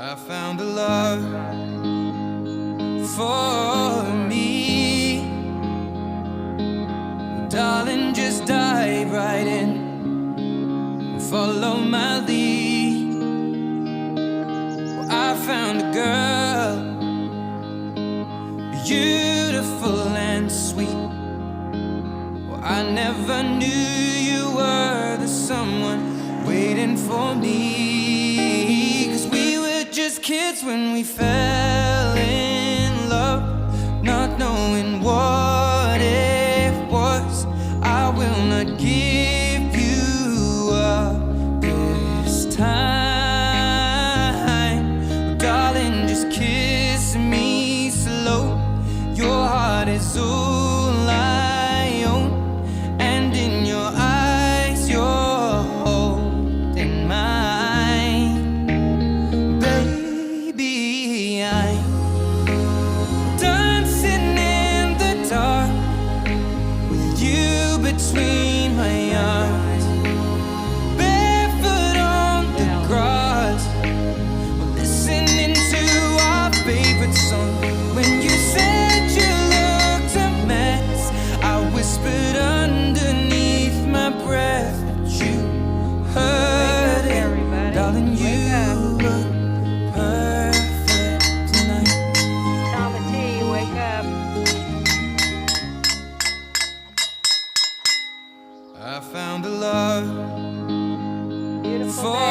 I found a love for me. Darling, just dive right in and follow my lead. Well, I found a girl, beautiful and sweet. Well, I never knew you were the someone waiting for me. 'Cause we were just kids when we fell in love, not knowing what it was. I will not give you up this time. Darling, just kiss me slow. Your heart is all I own, and in your eyes you're holding mine. Baby, I'm dancing in the dark with you between my arms, barefoot on the grass, listening to our favorite song. When you said you looked a mess, I whispered underneath my breath, but you heard it. Darling, you look perfect tonight. Tamah T, wake up. I found a love Beautiful for